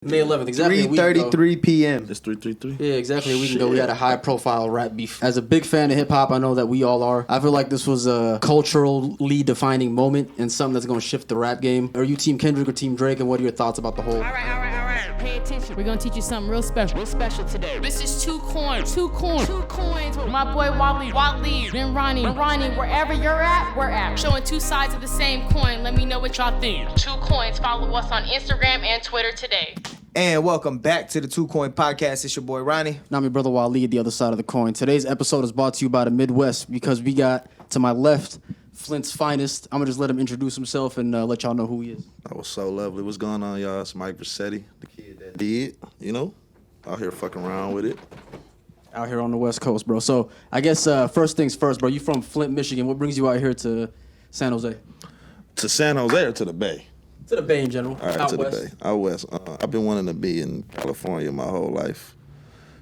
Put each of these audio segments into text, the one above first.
May 11th, exactly. 3:33 p.m. It's 3:33. Yeah, exactly. A week ago, we had a high-profile rap beef. As a big fan of hip-hop, I know that we all are. I feel like this was a culturally defining moment and something that's going to shift the rap game. Are you Team Kendrick or Team Drake, and what are your thoughts about the whole? All right. Pay attention. We're going to teach you something real special today. This is two coins. My boy Wally, then Ronnie, wherever you're at, we're at. Showing two sides of the same coin. Let me know what y'all think. 2 coins. Follow us on Instagram and Twitter today. And welcome back to the 2 Coin Podcast. It's your boy Ronnie. Now my brother Wally at the other side of the coin. Today's episode is brought to you by the Midwest because we got, to my left, Flint's finest. I'm going to just let him introduce himself and let y'all know who he is. That was so lovely. What's going on, y'all? It's Mike Vercetti, the kid that did, out here fucking around with it. Out here on the West Coast, bro. So I guess first things first, bro. You from Flint, Michigan. What brings you out here to San Jose? To San Jose or to the Bay? To the Bay in general. All right, out to west. the Bay. Out west. I've been wanting to be in California my whole life.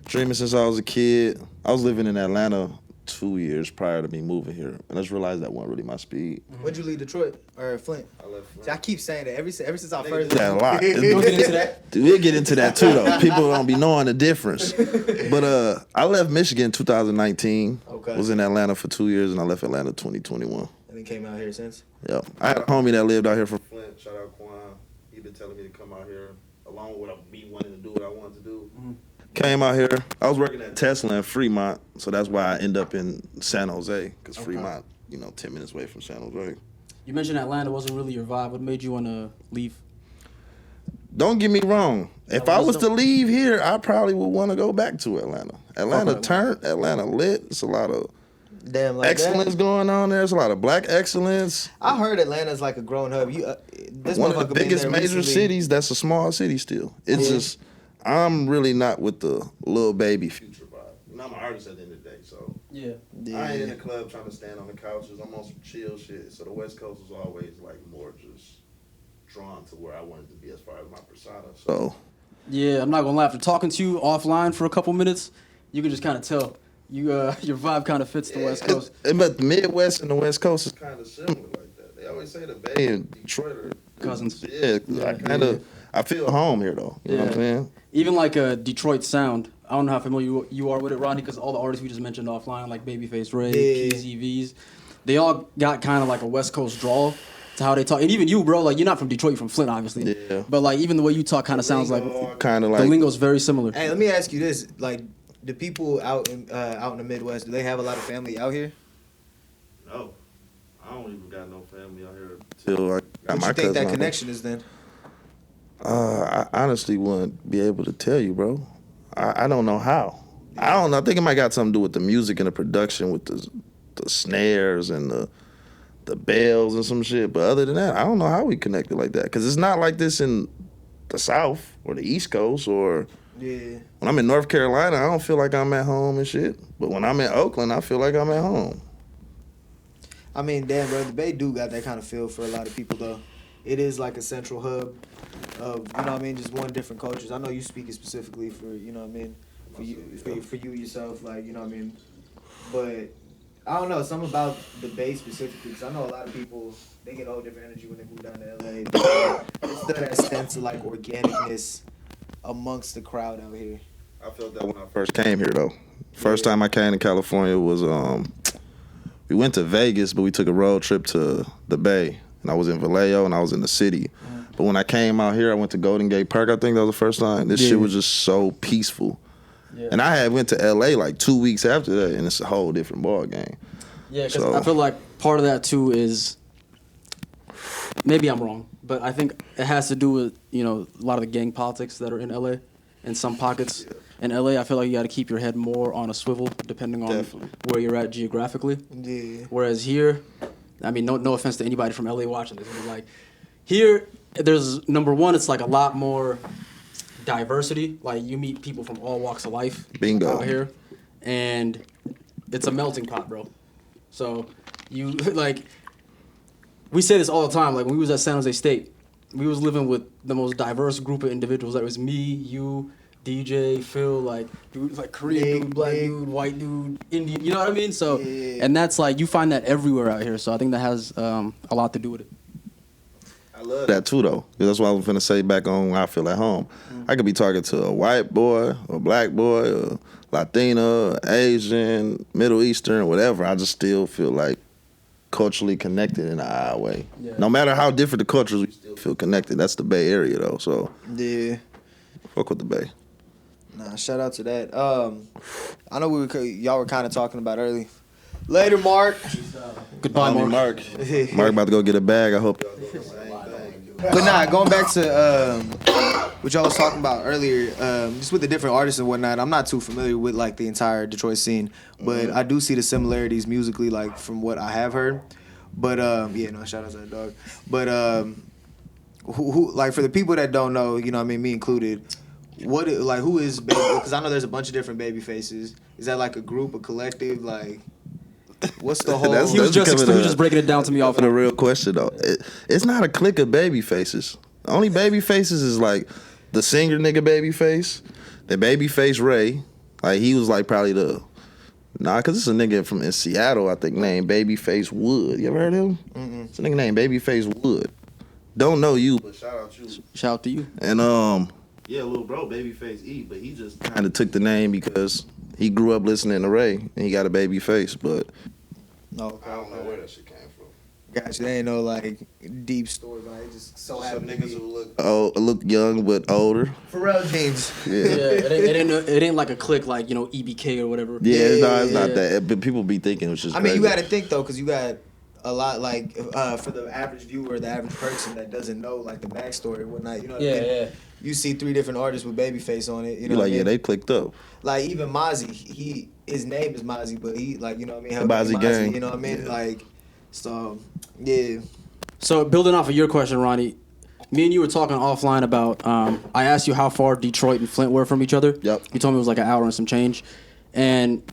Dreaming since I was a kid. I was living in Atlanta 2 years prior to me moving here. And I just realized that wasn't really my speed. When'd you leave Detroit or Flint? I left Flint. See, I keep saying that ever since I first. That a lot. We'll get into that. Dude, we'll get into that too, though. People don't be knowing the difference. But I left Michigan in 2019. Okay. Was in Atlanta for 2 years, and I left Atlanta 2021. And then came out here since. Yep. I had a homie that lived out here from Flint. Shout out Quan. He been telling me to come out here, along with me wanting to do what I wanted to do. Mm-hmm. Came out here. I was working at Tesla in Fremont, so that's why I end up in San Jose, because Fremont, 10 minutes away from San Jose. You mentioned Atlanta wasn't really your vibe. What made you want to leave? Don't get me wrong. If I was to leave here, I probably would want to go back to Atlanta. Atlanta lit. It's a lot of excellence going on there. There's a lot of black excellence. I heard Atlanta's like a growing hub. This one of the biggest major cities that's a small city still. It's just, I'm really not with the little baby future vibe. I'm an artist at the end of the day, so yeah. I ain't in the club trying to stand on the couches. I'm on some chill shit. So the West Coast was always like more just drawn to where I wanted to be as far as my persona. So yeah, I'm not gonna lie. After talking to you offline for a couple minutes, you can just kind of tell your vibe kind of fits the West Coast. But the Midwest and the West Coast is kind of similar like that. They always say the Bay and Detroit are cousins. Yeah, I feel home here though. You know what I'm saying? Even like a Detroit sound. I don't know how familiar you are with it, Rodney, because all the artists we just mentioned offline, like Babyface Ray, Keys, EVs, they all got kind of like a West Coast drawl to how they talk. And even you, bro, like you're not from Detroit, you're from Flint, obviously. Yeah. But like even the way you talk kind of sounds like the lingo's very similar. Hey, let me ask you this: like, the people out in the Midwest, do they have a lot of family out here? No, I don't even got no family out here. Till I got what my you think that cousin connection is then? I honestly wouldn't be able to tell you, bro. I don't know how. I don't know. I think it might got something to do with the music and the production, with the snares and the bells and some shit. But other than that, I don't know how we connected like that. Because it's not like this in the South or the East Coast or... Yeah. When I'm in North Carolina, I don't feel like I'm at home and shit. But when I'm in Oakland, I feel like I'm at home. I mean, damn, bro, the Bay do got that kind of feel for a lot of people, though. It is like a central hub of, just one different cultures. I know you speaking specifically for, for you yourself, like, But I don't know, something about the Bay specifically, because I know a lot of people, they get a whole different energy when they move down to LA. It's still that sense of, like, organicness amongst the crowd out here. I felt that when I first came here, though. First time I came to California was, we went to Vegas, but we took a road trip to the Bay. And I was in Vallejo and I was in the city. But when I came out here, I went to Golden Gate Park. I think that was the first time. This shit was just so peaceful. Yeah. And I had went to LA like 2 weeks after that, and it's a whole different ball game. Yeah, because I feel like part of that too is, maybe I'm wrong, but I think it has to do with, a lot of the gang politics that are in LA in some pockets. Yeah. In LA, I feel like you got to keep your head more on a swivel depending on where you're at geographically. Yeah. Whereas here, I mean, no offense to anybody from LA watching this, but like here, there's number one, it's like a lot more diversity. Like you meet people from all walks of life out here, and it's a melting pot, bro. So you like, we say this all the time. Like when we was at San Jose State, we was living with the most diverse group of individuals. That was me, you, DJ, Phil, like dude, like Korean dude, black dude, white dude, Indian. You know what I mean? So, and that's like you find that everywhere out here. So I think that has a lot to do with it. I love that too, though. That's what I was finna say back on when I feel at home. I could be talking to a white boy, a black boy, a Latina, Asian, Middle Eastern, whatever. I just still feel like culturally connected in a odd way. Yeah. No matter how different the cultures, we still feel connected. That's the Bay Area, though. So yeah, fuck with the Bay. Nah, shout out to that. I know y'all were kind of talking about early. Later, Mark. Goodbye, Mark. Mark about to go get a bag. I hope. But nah, going back to what y'all was talking about earlier, just with the different artists and whatnot. I'm not too familiar with like the entire Detroit scene, but I do see the similarities musically, like from what I have heard. But yeah, no, shout out to that dog. But who like for the people that don't know, you know what I mean, me included. Who is Baby? Because I know there's a bunch of different baby faces. Is that like a group, a collective? Like, what's the whole? He was just breaking it down to me off. The real question though, it's not a clique of baby faces. The only baby faces is like the singer nigga Babyface, the Babyface Ray. Like he was like probably cause it's a nigga from in Seattle I think named Babyface Wood. You ever heard of him? Mm-mm. It's a nigga named Babyface Wood. Don't know you, but shout out you. Shout out to you. And yeah, little bro, Babyface E, but he just kind of took the name because he grew up listening to Ray and he got a baby face, but no, I don't know where that shit came from. Gotcha, they ain't no like deep story, but it just so happened. Some niggas who look young but older. Pharrell jeans. Yeah, it ain't like a clique like EBK or whatever. Yeah, it's not that. But people be thinking it's just. I mean, you got to think though, because you got a lot like for the average viewer, the average person that doesn't know like the backstory and whatnot. You know what I mean? Yeah. You see 3 different artists with Babyface on it. You know, like what I mean? Yeah, they clicked up. Like even Mozzie, his name is Mozzie, but he like you know what I mean. Mozzie gang. You know what I mean? Yeah. Like, so yeah. So building off of your question, Ronnie, me and you were talking offline about. I asked you how far Detroit and Flint were from each other. Yep. You told me it was like an hour and some change, and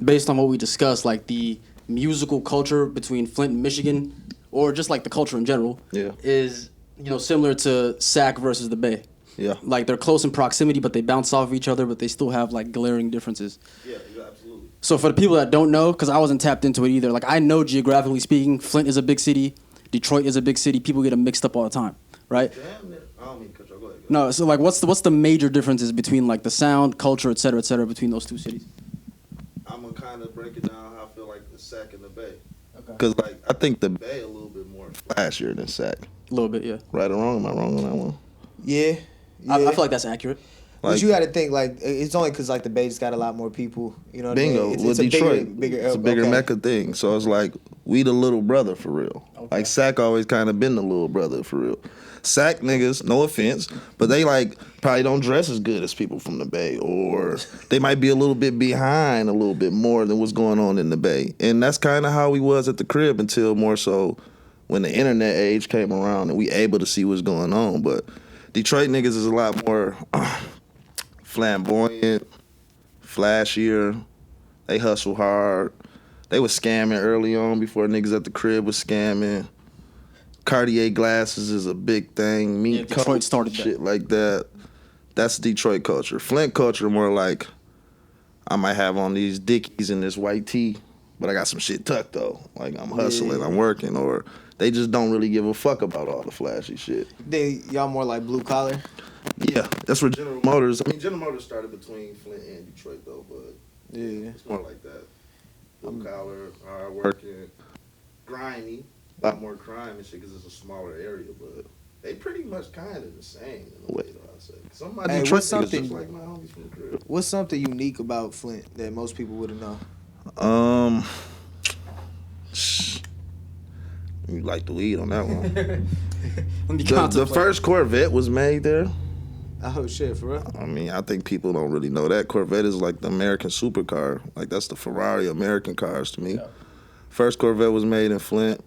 based on what we discussed, like the musical culture between Flint and Michigan, or just like the culture in general, is similar to Sac versus the Bay. Yeah. Like they're close in proximity, but they bounce off of each other, but they still have like glaring differences. Yeah, absolutely. So for the people that don't know, because I wasn't tapped into it either, like I know geographically speaking, Flint is a big city, Detroit is a big city. People get them mixed up all the time, right? I don't mean to cut you. Go ahead. No, so like what's the major differences between like the sound, culture, et cetera, between those two cities? I'm gonna kind of break it down how I feel like the Sac and the Bay. Because like I think the Bay a little bit more flashier than Sac. A little bit, yeah. Right or wrong? Am I wrong on that one? Yeah. I feel like that's accurate. But you got to think like it's only because like the Bay's got a lot more people. You know what bingo. I mean? With Detroit, it's a bigger okay. Mecca thing. So it's like we the little brother for real. Okay. Like Sac always kind of been the little brother for real. Sac niggas, no offense, but they like probably don't dress as good as people from the Bay, or they might be a little bit behind a little bit more than what's going on in the Bay. And that's kind of how we was at the crib until more so when the internet age came around and we able to see what's going on. But Detroit niggas is a lot more flamboyant, flashier. They hustle hard. They was scamming early on before niggas at the crib was scamming. Cartier glasses is a big thing. Detroit started shit like that. That's Detroit culture. Flint culture more like I might have on these Dickies and this white tee, but I got some shit tucked though. Like I'm hustling, I'm working, or they just don't really give a fuck about all the flashy shit. Y'all more like blue collar? Yeah, that's where General Motors. I mean, General Motors started between Flint and Detroit though, but yeah, it's more like that. Blue collar, hard working, grimy. A lot more crime and shit because it's a smaller area, but they pretty much kind of the same in a way, though, I'd say. Some of my Detroit niggas just like my homies from the crib. What's something unique about Flint that most people wouldn't know? You like the weed on that one. the first Corvette was made there. Oh, shit, for real? I mean, I think people don't really know that. Corvette is like the American supercar. Like, that's the Ferrari American cars to me. Yeah. First Corvette was made in Flint.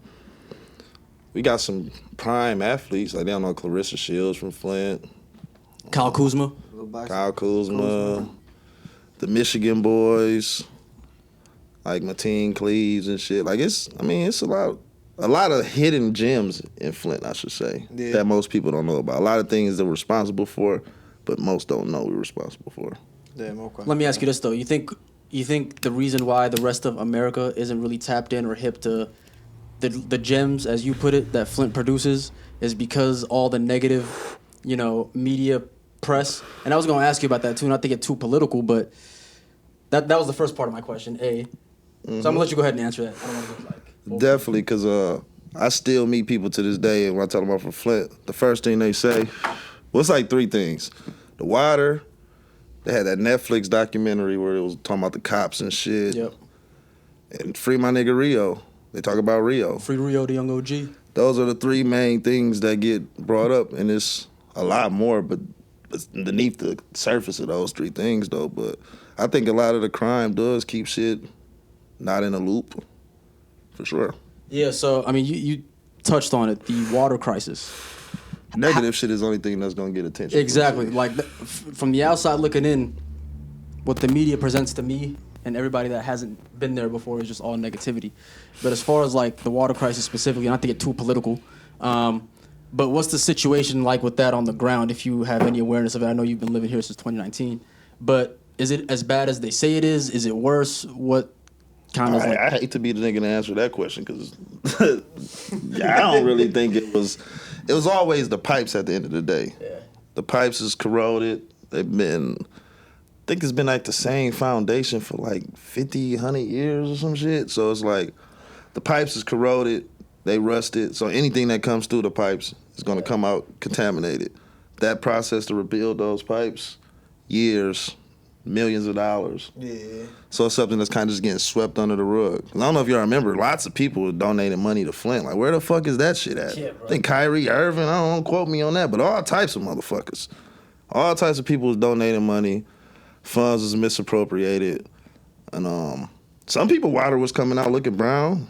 We got some prime athletes. Like, they don't know Clarissa Shields from Flint. Kyle Kuzma. The Michigan boys. Like Mateen Cleaves and shit. Like, it's a lot of hidden gems in Flint, I should say, that most people don't know about. A lot of things that we're responsible for, but most don't know we're responsible for. Damn, okay. Let me ask you this, though. You think the reason why the rest of America isn't really tapped in or hip to the gems, as you put it, that Flint produces is because all the negative, media press. And I was going to ask you about that too, not to get too political, but that was the first part of my question, A. So I'm going to let you go ahead and answer that. I don't want to get Definitely, because I still meet people to this day, and when I tell them I'm from Flint, the first thing they say, well, it's like 3 things. The water, they had that Netflix documentary where it was talking about the cops and shit. Yep. And free my nigga Rio. They talk about Rio. Free Rio, the young OG. Those are the 3 main things that get brought up, and it's a lot more, but it's beneath the surface of those 3 things, though. But I think a lot of the crime does keep shit not in a loop, for sure. Yeah, so, I mean, you touched on it, the water crisis. Negative shit is the only thing that's going to get attention. Exactly. Like, from the outside looking in, what the media presents to me and everybody that hasn't been there before is just all negativity. But as far as, like, the water crisis specifically, not to get too political, but what's the situation like with that on the ground, if you have any awareness of it? I know you've been living here since 2019. But is it as bad as they say it is? Is it worse? What kind of... I hate to be the nigga to answer that question, because I don't really think it was... It was always the pipes at the end of the day. Yeah. The pipes is corroded. They've been... I think it's been like the same foundation for like 50, 100 years or some shit. So it's like the pipes is corroded. They rusted. So anything that comes through the pipes is going to come out contaminated. That process to rebuild those pipes, years, millions of dollars. Yeah. So it's something that's kind of just getting swept under the rug. I don't know if y'all remember, lots of people were donating money to Flint. Like, where the fuck is that shit at? Yeah, bro. I think Kyrie Irving, don't quote me on that, but all types of motherfuckers. All types of people was donating money. Funds was misappropriated. And some people water was coming out looking brown.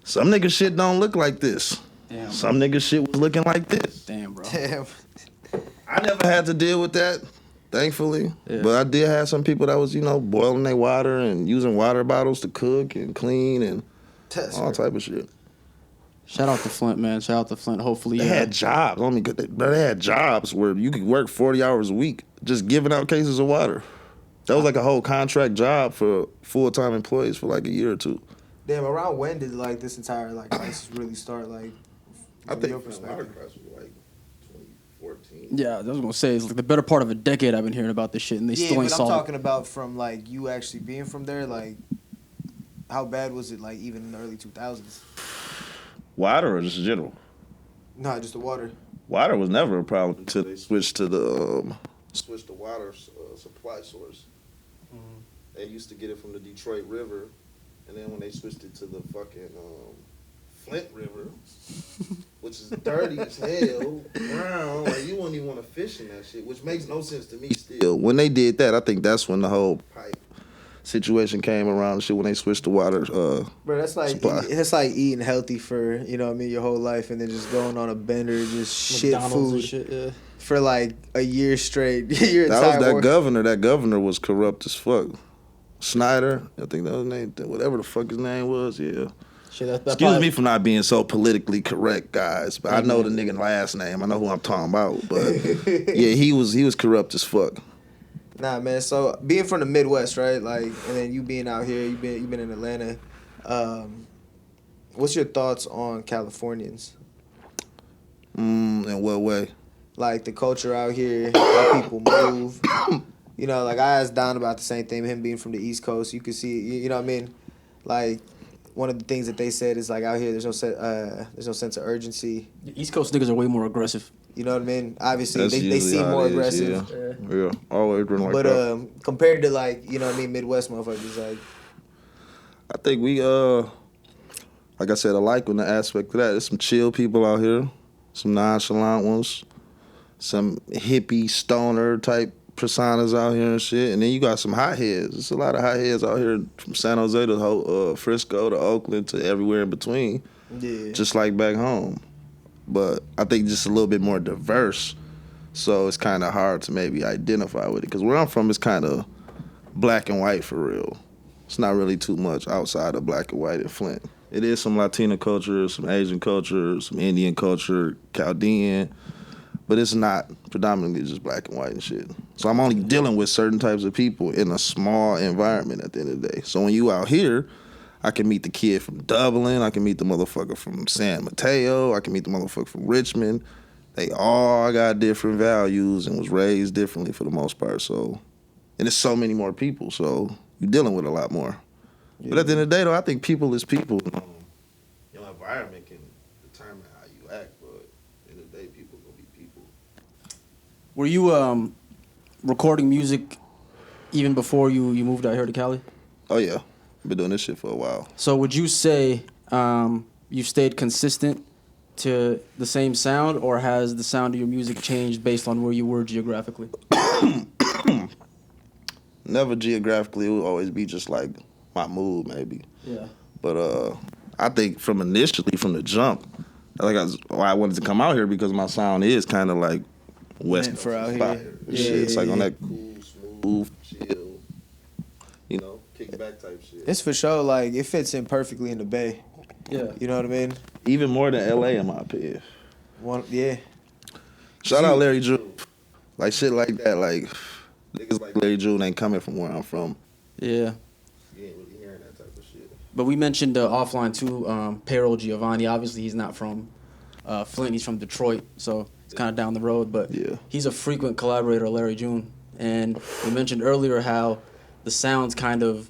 Some nigga shit don't look like this. Damn, Some nigga shit was looking like this. Damn, bro. Damn. I never had to deal with that, thankfully. Yeah. But I did have some people that was, boiling their water and using water bottles to cook and clean and all type of shit. Shout out to Flint, man. Shout out to Flint. Hopefully, They had jobs. They had jobs where you could work 40 hours a week just giving out cases of water. That was like a whole contract job for full-time employees for like a year or 2. Damn, around when did like this entire like crisis really start? Like, I from think your the water perspective? crisis was like 2014. Yeah, I was gonna say it's like the better part of a decade I've been hearing about this shit, and they still ain't but I'm solved it. talking about from like you actually being from there. Like, how bad was it? Like even in the early 2000s? Water or just general? No, just the water. Water was never a problem until they switched to the water supply source. Mm-hmm. They used to get it from the Detroit River, and then when they switched it to the fucking Flint River, which is dirty as hell, brown, like you wouldn't even want to fish in that shit, which makes no sense to me still. When they did that, I think that's when the whole pipe situation came around and shit, when they switched the water Bro, that's like supply. it's like eating healthy for your whole life, and then just going on a bender, just shit McDonald's and food shit, yeah. for like a year straight. Your That was entire that governor. That governor was corrupt as fuck. Snyder, I think that was his name. Whatever the fuck his name was, yeah. Shit, that Excuse probably- me for not being so politically correct, guys. But I know the nigga last name. I know who I'm talking about. But yeah, he was corrupt as fuck. Nah, man. So being from the Midwest, right? Like, and then you being out here, you've been in Atlanta. What's your thoughts on Californians? In what way? Like the culture out here, how people move. Like I asked Don about the same thing. Him being from the East Coast, you could see. You know what I mean? Like one of the things that they said is like out here, there's no sense of urgency. The East Coast niggas are way more aggressive. You know what I mean? Obviously, That's they usually seem how more it is, aggressive. Yeah, always been like But that. compared to like Midwest motherfuckers, like I think we like I said, I like on the aspect of that. There's some chill people out here, some nonchalant ones, some hippie stoner type personas out here and shit, and then you got some hotheads. There's a lot of hotheads out here from San Jose to Frisco to Oakland to everywhere in between. yeah, Just like back home. But I think just a little bit more diverse, so it's kind of hard to maybe identify with it. Because where I'm from is kind of black and white for real. It's not really too much outside of black and white in Flint. It is some Latino culture, some Asian culture, some Indian culture, Chaldean, but it's not predominantly just black and white and shit. So I'm only dealing with certain types of people in a small environment at the end of the day. So when you out here, I can meet the kid from Dublin. I can meet the motherfucker from San Mateo. I can meet the motherfucker from Richmond. They all got different values and was raised differently for the most part. So, and there's so many more people. So you're dealing with a lot more. Yeah. But at the end of the day, though, I think people is people. Your environment can determine how you act, but at the end of the day, people gonna be people. Were you recording music even before you moved out here to Cali? Oh yeah, been doing this shit for a while. So would you say you stayed consistent to the same sound, or has the sound of your music changed based on where you were geographically? Never geographically. It would always be just like my mood, maybe. Yeah. But I think from the jump, why I wanted to come out here because my sound is kind of like West for out here. Yeah, it's like on that cool, smooth, chill, kick back type shit. It's for sure like it fits in perfectly in the Bay. Yeah. You know what I mean? Even more than LA in my opinion. Yeah. Shout out Larry June. Like shit like that, like niggas like Larry June ain't coming from where I'm from. Yeah. You ain't really hearing that type of shit. But we mentioned offline too, Payroll Giovanni. Obviously he's not from Flint, he's from Detroit, so it's kind of down the road, but yeah. He's a frequent collaborator of Larry June. And we mentioned earlier how the sounds kind of,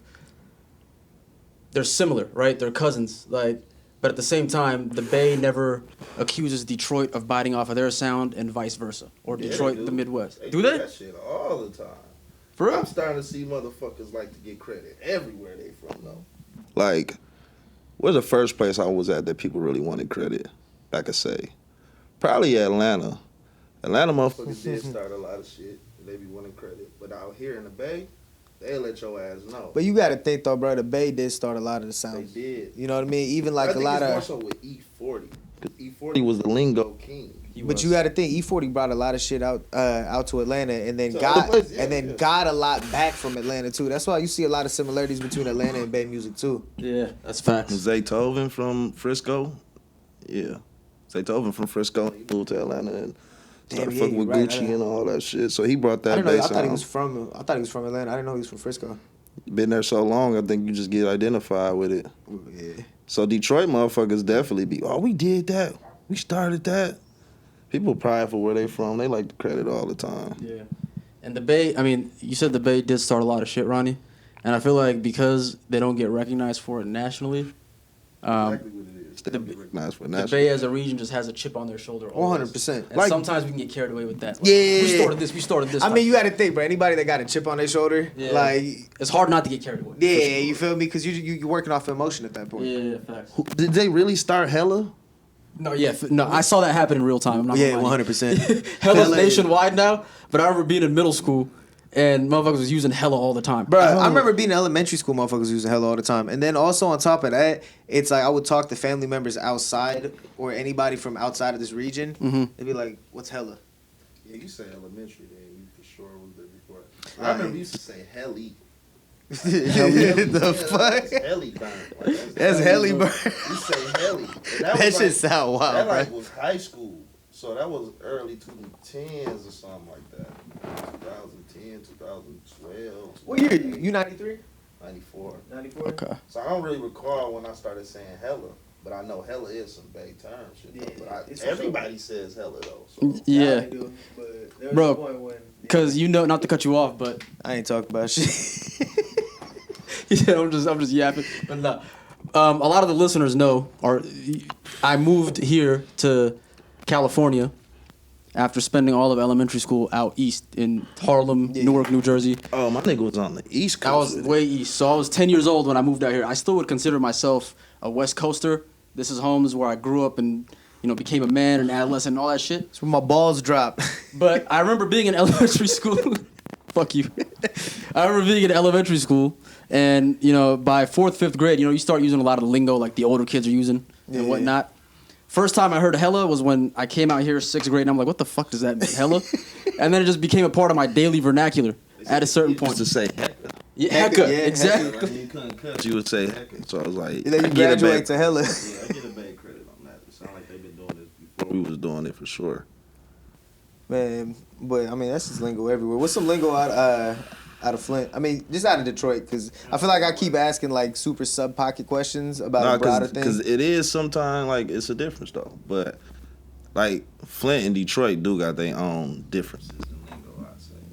they're similar, right? They're cousins, like, but at the same time, the Bay never accuses Detroit of biting off of their sound and vice versa, or Detroit the Midwest. They do they? That shit all the time. For real? I'm starting to see motherfuckers like to get credit everywhere they from though. Like, where's the first place I was at that people really wanted credit? I could say, probably Atlanta. Atlanta motherfuckers did start a lot of shit. They be wanting credit, but out here in the Bay, they let your ass know. But you gotta think though, bro. The Bay did start a lot of the sounds. They did. You know what I mean? Even like a lot of. More so with E40. E40 was the lingo king. But you gotta think E40 brought a lot of shit out to Atlanta, and then got a lot back from Atlanta too. That's why you see a lot of similarities between Atlanta and Bay music too. Yeah, that's facts. Zaytoven from Frisco. Yeah. Zaytoven from Frisco. He moved to Atlanta and started fucking with Gucci and all that shit. So he brought that bass. I thought he was from Atlanta. I didn't know he was from Frisco. Been there so long, I think you just get identified with it. Yeah. So Detroit motherfuckers definitely be, we did that. We started that. People prideful where they from. They like the credit all the time. Yeah. And the Bay, I mean, you said the Bay did start a lot of shit, Ronnie. And I feel like because they don't get recognized for it nationally, exactly what it is. The Bay as a region just has a chip on their shoulder. 100%. And sometimes we can get carried away with that. Like, yeah. We started this. I mean, you got to think, bro. Anybody that got a chip on their shoulder, like... It's hard not to get carried away. Yeah, sure. You feel me? Because you're working off emotion at that point. Yeah, facts. Did they really start Hella? No, I saw that happen in real time. I'm not 100%. Hella's nationwide now, but I remember being in middle school and motherfuckers was using Hella all the time. Bro, I remember being in elementary school, motherfuckers using Hella all the time. And then also on top of that, it's like I would talk to family members outside or anybody from outside of this region. Mm-hmm. They'd be like, what's Hella? Yeah, you say elementary, then you for sure was there before. I remember you used to say Helly. The fuck? That's Helly burn. That's Helly burn. You say Helly. That shit sound wild, that bro. That was high school. So that was early 2010s or something like that. 2010, 2012. What year? You 93? 94. 94? Okay. So I don't really recall when I started saying Hella, but I know Hella is some big term shit. Though. But everybody says Hella though. So. Yeah. They do, but there was bro, a point when, because not to cut you off, but I ain't talking about shit. Yeah, I'm just yapping. But no, a lot of the listeners know, I moved here to California after spending all of elementary school out east in Harlem, Newark, New Jersey. Oh, my nigga was on the East Coast. I was way east. So I was 10 years old when I moved out here. I still would consider myself a West Coaster. This is home. This is where I grew up and, became a man and adolescent and all that shit. That's where my balls drop. But I remember being in elementary school. Fuck you. I remember being in elementary school and, by 4th, 5th grade, you start using a lot of the lingo like the older kids are using and whatnot. First time I heard Hella was when I came out here 6th grade and I'm like, what the fuck does that mean, Hella? And then it just became a part of my daily vernacular at a certain point. To say Hecka. Yeah, Hecka, exactly. Like you couldn't cut. You would say Hecka. So I was like, then you graduate to Hella. Yeah, I get a bad credit on that. It sounds like they've been doing this before we was doing it for sure. Man, but I mean that's just lingo everywhere. What's some lingo out out of Flint. I mean, just out of Detroit, because I feel like I keep asking like super sub pocket questions about a broader thing. Because it is sometimes like it's a difference though, but like Flint and Detroit do got their own differences.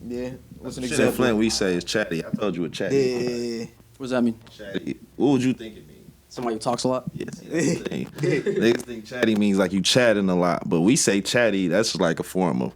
Yeah. What's an Shit example? in Flint we say is chatty. I told you what chatty. Yeah. What does that mean? Chatty. What would you think it means? Somebody who talks a lot? Yes. Niggas think chatty means like you chatting a lot, but we say chatty. That's like a form of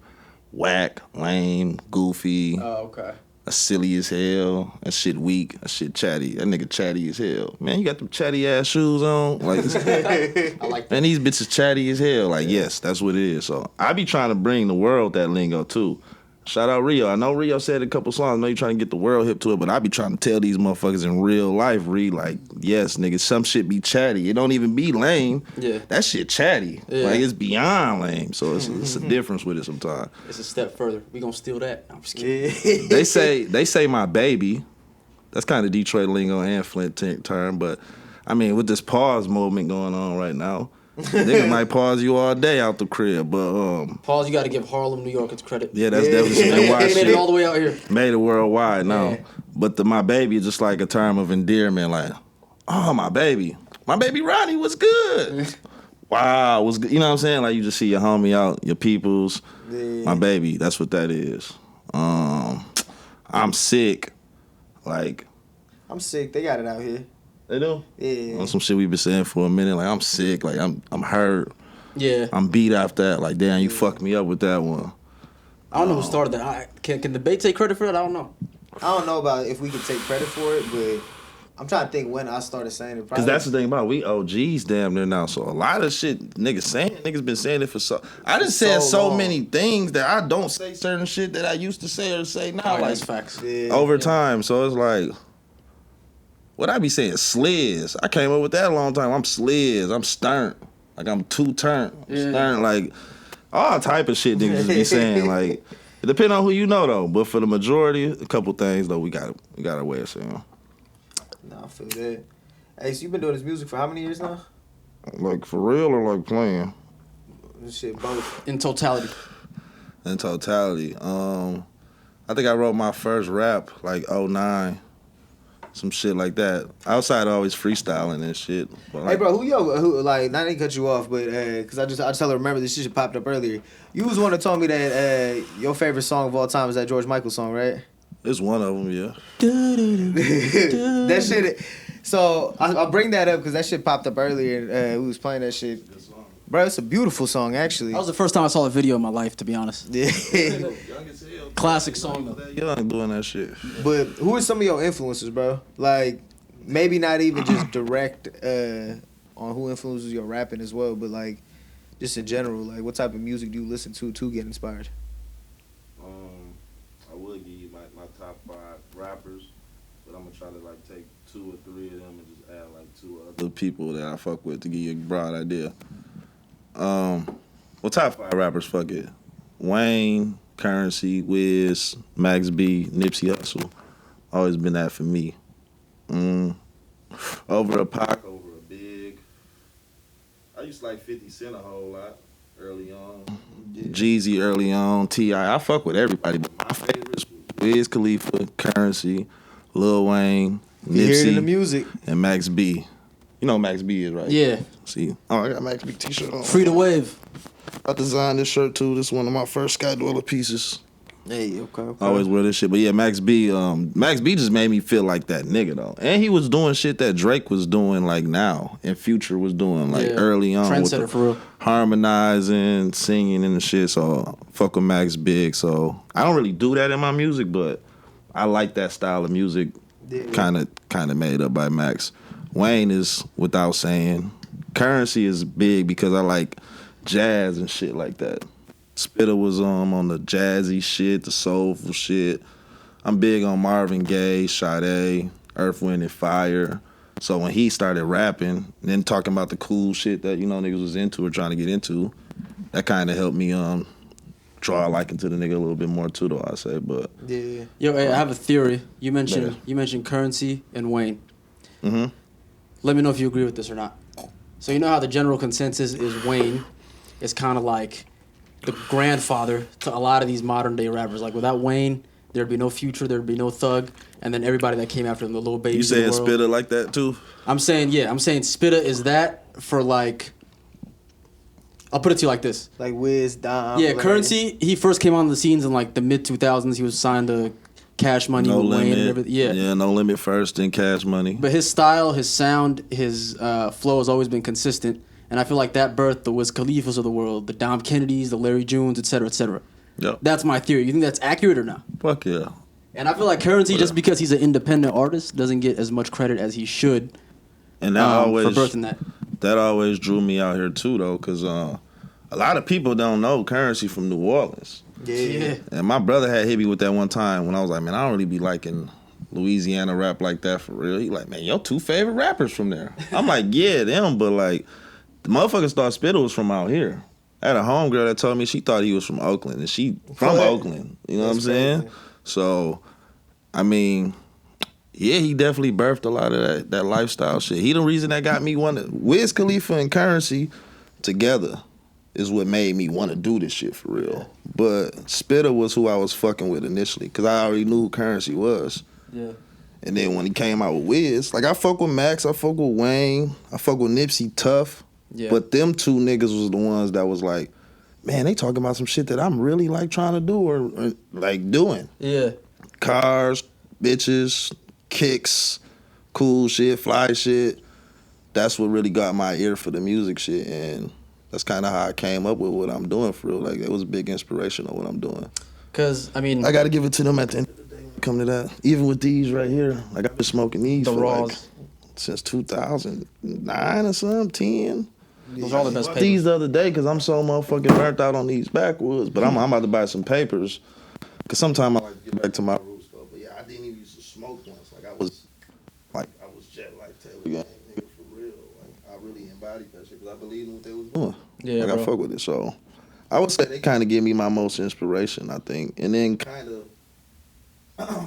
whack, lame, goofy. Oh, okay. A silly as hell. That shit weak. That shit chatty. That nigga chatty as hell. Man, you got them chatty ass shoes on. Like, I like that. man, these bitches chatty as hell. Like, yes, that's what it is. So I be trying to bring the world that lingo too. Shout out Rio. I know Rio said a couple songs. I know you trying to get the world hip to it, but I be trying to tell these motherfuckers in real life, like, yes, nigga, some shit be chatty. It don't even be lame. Yeah. That shit chatty. Yeah. Like, it's beyond lame. So it's a difference with it sometimes. It's a step further. We gonna steal that. I'm just kidding. They say my baby. That's kind of Detroit lingo and Flint term, but I mean, with this pause movement going on right now, nigga might pause you all day out the crib, but Pause, you gotta give Harlem, New York its credit. yeah, that's definitely some NY Made shit. it all the way out here. Made it worldwide now. Yeah. But my baby is just like a term of endearment, like, oh, my baby Ronnie was good. Wow, was good. You know what I'm saying? Like, you just see your homie out, your peoples, my baby. That's what that is. I'm sick. Like, I'm sick. They got it out here. they do? Yeah. On some shit we've been saying for a minute. Like, I'm sick. Like, I'm hurt. Yeah. I'm beat after that. Like, damn, you fucked me up with that one. I don't know who started that. Can the Bay take credit for that? I don't know. I don't know about if we could take credit for it, but I'm trying to think when I started saying it. Because that's the thing about it. We OGs damn near now. So a lot of shit niggas been saying it for so. I just said so long. many things that I don't say certain shit that I used to say or say now. Oh, Like, that's facts. Yeah. over time. So it's like, what I be saying? Sliz. I came up with that a long time. I'm sliz. I'm stern. Like, I'm too turnt. Yeah. Stern. Like, all type of shit niggas just be saying. Like, it depends on who you know though. But for the majority, a couple things though, we got a way of saying. Nah, I feel that. Hey, so you been doing this music for how many years now? Like, for real or like playing? Shit, both. In totality. In totality. I think I wrote my first rap like 09. Some shit like that. Outside always freestyling and shit. But like, Hey, bro, who like, not to cut you off, but because I just tell her, remember this shit popped up earlier. You was one that told me that your favorite song of all time is that George Michael song, right? it's one of them, yeah. That shit. So I'll bring that up because that shit popped up earlier. And we was playing that shit. Bro, it's a beautiful song, actually. That was the first time I saw a video in my life, to be honest. Yeah. Classic song, though. Young doing that shit. But who are some of your influences, bro? Like, maybe not even just direct on who influences your rapping as well, but like, just in general, like, what type of music do you listen to get inspired? I would give you my top 5 rappers, but I'm gonna try to like take 2 or 3 of them and just add like 2 other people that I fuck with to give you a broad idea. Well, top 5 rappers, fuck it. Wayne, Currency, Wiz, Max B, Nipsey Hussle. Always been that for me. Over a Pac, over a Big. I used to like 50 Cent a whole lot early on. Jeezy early on, T.I. I fuck with everybody, but my favorites Wiz Khalifa, Currency, Lil Wayne, You hear it in the Nipsey, music. and Max B. You know who Max B is, right? Yeah. See? Oh, I got Max B t-shirt on. Free the wave. I designed this shirt too. This is one of my first Sky Dweller pieces. Hey, okay. I always wear this shit. But yeah, Max B just made me feel like that nigga though. And he was doing shit that Drake was doing like now and Future was doing like early on. Trendsetter for real. Harmonizing, singing and the shit. So fuck with Max Big. So I don't really do that in my music, but I like that style of music. Kind of made up by Max. Wayne is without saying. Currency is big because I like jazz and shit like that. Spitter was on the jazzy shit, the soulful shit. I'm big on Marvin Gaye, Sade, Earth, Wind and Fire. So when he started rapping and then talking about the cool shit that, you know, niggas was into or trying to get into, that kind of helped me draw a liking to the nigga a little bit more too, though, I say. But Yeah. Yo, hey, I have a theory. You mentioned Currency and Wayne. Mm-hmm. Let me know if you agree with this or not. So you know how the general consensus is Wayne is kind of like the grandfather to a lot of these modern day rappers. Like without Wayne, there'd be no Future, there'd be no Thug, and then everybody that came after them, the Lil Baby. You saying Spitta like that too? I'm saying Spitta is that for like. I'll put it to you like this. Like Wiz, Dom. Yeah, Currency. He first came on the scenes in like the mid 2000s. He was signed to Cash Money with Wayne and everything. Yeah, No Limit first, then Cash Money. But his style, his sound, his flow has always been consistent, and I feel like that birthed the Wiz Khalifas of the world, the Dom Kennedys, the Larry Junes, etc., etc. Yep. That's my theory. You think that's accurate or not? Fuck yeah. And I feel like Currency, just because he's an independent artist, doesn't get as much credit as he should. And that always for birthing that. That always drew me out here too, though, because a lot of people don't know Currency from New Orleans. Yeah. And my brother had hit me with that one time when I was like, man, I don't really be liking Louisiana rap like that for real. He like, man, your 2 favorite rappers from there. I'm like, yeah, them, but like, the motherfuckers thought Spitta was from out here. I had a homegirl that told me she thought he was from Oakland, and she from Oakland. You know what I'm saying? Crazy. So, I mean, yeah, he definitely birthed a lot of that lifestyle shit. He the reason that got me Wiz Khalifa and Currency together is what made me want to do this shit for real. Yeah. But Spitta was who I was fucking with initially, because I already knew who Currency was. Yeah. And then when he came out with Wiz, like I fuck with Max, I fuck with Wayne, I fuck with Nipsey tough. Yeah. But them 2 niggas was the ones that was like, man, they talking about some shit that I'm really like trying to do or like doing. Yeah. Cars, bitches, kicks, cool shit, fly shit. That's what really got my ear for the music shit, and that's kind of how I came up with what I'm doing for real. Like, it was a big inspiration of what I'm doing. Because, I mean, I got to give it to them at the end of the day when it come to that. Even with these right here, like, I've been smoking these the for raws. Like, since 2009 or something, 10. Those are all the best papers. These the other day because I'm so motherfucking burnt out on these backwoods, but I'm about to buy some papers because sometimes I like to get back to my roots though. But yeah, I didn't even used to smoke once. Like I was jet like Taylor Gang, nigga, for real. Like I really embodied that shit because I believed in what they was doing. Yeah, like, I fuck with it. So I would say they kind of give me my most inspiration, I think, and then kind of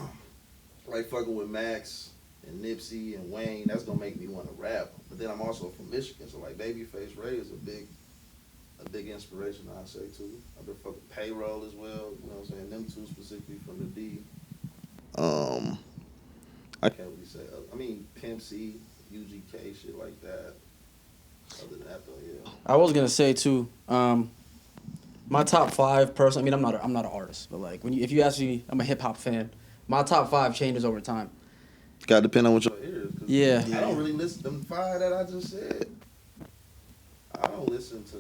like fucking with Max and Nipsey and Wayne. That's gonna make me want to rap. But then I'm also from Michigan, so like Babyface Ray is a big inspiration, I say too. I've been fucking Payroll as well. You know what I'm saying? Them 2 specifically from the D. I can't really say. I mean, Pimp C, UGK, shit like that. Other than that, though, yeah. I was gonna say too. My top 5 person. I mean, I'm not an artist, but like if you ask me, I'm a hip hop fan. My top 5 changes over time. Gotta depend on what your ears. Yeah. I don't really listen to them 5 that I just said. I don't listen to.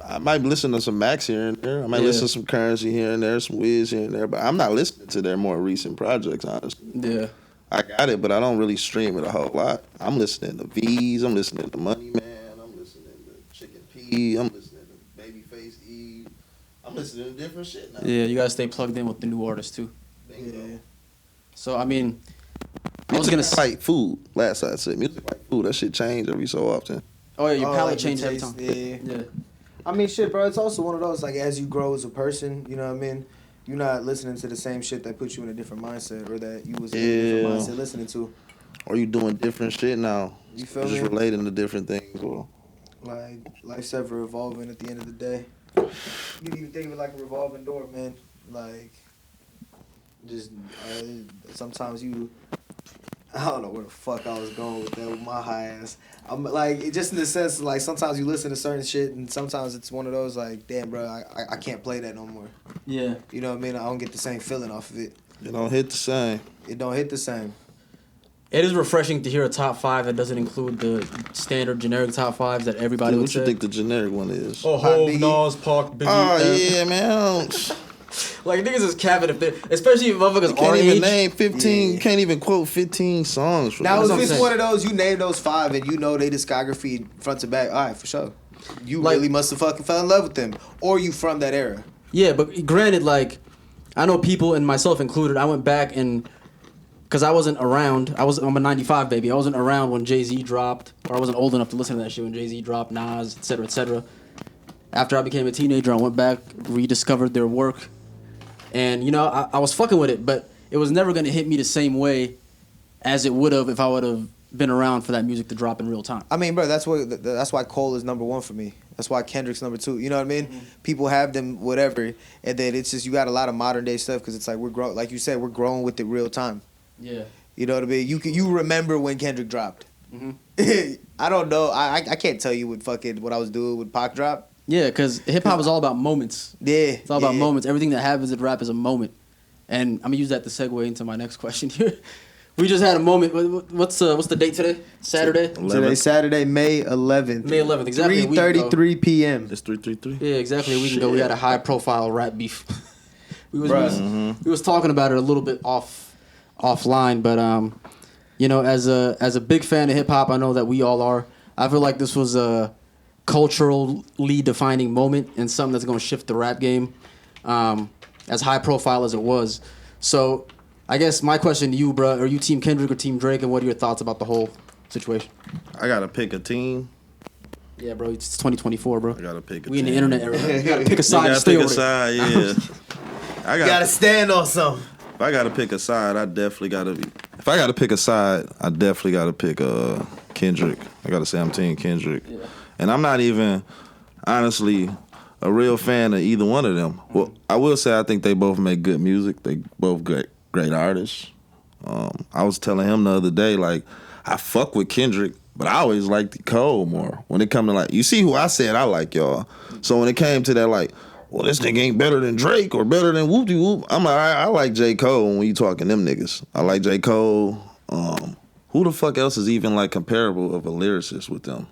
I might listen to some Max here and there. I might listen to some Currency here and there, some Wiz here and there, but I'm not listening to their more recent projects, honestly. Yeah. I got it, but I don't really stream it a whole lot. I'm listening to V's, I'm listening to Money Man, I'm listening to Chicken P, I'm listening to Babyface E. I'm listening to different shit now. Yeah, you gotta stay plugged in with the new artists too. Bingo. Yeah. So I mean, I was gonna say like food. Last I said music like food. That shit change every so often. Oh yeah, your palate changes every time. Yeah. I mean, shit, bro. It's also one of those like as you grow as a person, you know what I mean. You're not listening to the same shit that puts you in a different mindset or that you was in a different mindset listening to. Or you doing different shit now. You feel me? Just relating to different things. Or like life's ever evolving at the end of the day. You can even think of it like a revolving door, man. Like, just sometimes I don't know where the fuck I was going with that with my high ass. I'm like, just in the sense, like, sometimes you listen to certain shit and sometimes it's one of those, like, damn, bro, I can't play that no more. Yeah. You know what I mean? I don't get the same feeling off of it. It don't hit the same. It don't hit the same. It is refreshing to hear a top 5 that doesn't include the standard generic top 5s that everybody would say. What you think the generic one is? Oh, Hov, Nas, Pac, Biggie. Oh, yeah, man. Like, niggas is capping if they, especially if motherfuckers can't even name 15, can't even quote 15 songs from now, if it's one of those, you name those 5 and you know they discography front to back, all right, for sure. You really must have fucking fell in love with them. Or you from that era. Yeah, but granted, like, I know people, and myself included, I went back and, because I wasn't around, I'm a 95 baby, I wasn't around when Jay-Z dropped, or I wasn't old enough to listen to that shit when Jay-Z dropped, Nas, etc., etc. After I became a teenager, I went back, rediscovered their work. And, you know, I was fucking with it, but it was never going to hit me the same way as it would have if I would have been around for that music to drop in real time. I mean, bro, that's why Cole is number 1 for me. That's why Kendrick's number 2. You know what I mean? Mm-hmm. People have them, whatever, and then it's just you got a lot of modern day stuff because it's like like you said, we're growing with it real time. Yeah. You know what I mean? You remember when Kendrick dropped. Mm-hmm. I don't know. I can't tell you what I was doing when Pac dropped. Yeah, because hip hop is all about moments. Yeah, it's all about moments. Everything that happens in rap is a moment, and I'm gonna use that to segue into my next question here. We just had a moment. What's the date today? Saturday. Today's Saturday, May 11th. May 11th, exactly. 3:33 p.m. It's 3:33. Yeah, exactly. A week ago, we had a high profile rap beef. we was talking about it a little bit offline, but as a big fan of hip hop, I know that we all are. I feel like this was a culturally defining moment and something that's going to shift the rap game, as high profile as it was. So, I guess my question to you, bro, are you Team Kendrick or Team Drake, and what are your thoughts about the whole situation? I gotta pick a team. Yeah, bro, it's 2024, bro. I gotta pick a team. We in the internet era. You gotta pick a side. You gotta stay pick a over side, yeah. I gotta stand on something. If I gotta pick a side, I definitely gotta be. If I gotta pick a side, I definitely gotta pick Kendrick. I gotta say I'm Team Kendrick. Yeah. And I'm not even, honestly, a real fan of either one of them. Well, I will say I think they both make good music. They both great artists. I was telling him the other day, like, I fuck with Kendrick, but I always liked Cole more. When it come to, like, you see who I said I like, y'all. So when it came to that, like, well, this nigga ain't better than Drake or better than whoop-de-whoop, I'm like, I like J. Cole when you talking them niggas. I like J. Cole. Who the fuck else is even, like, comparable of a lyricist with them?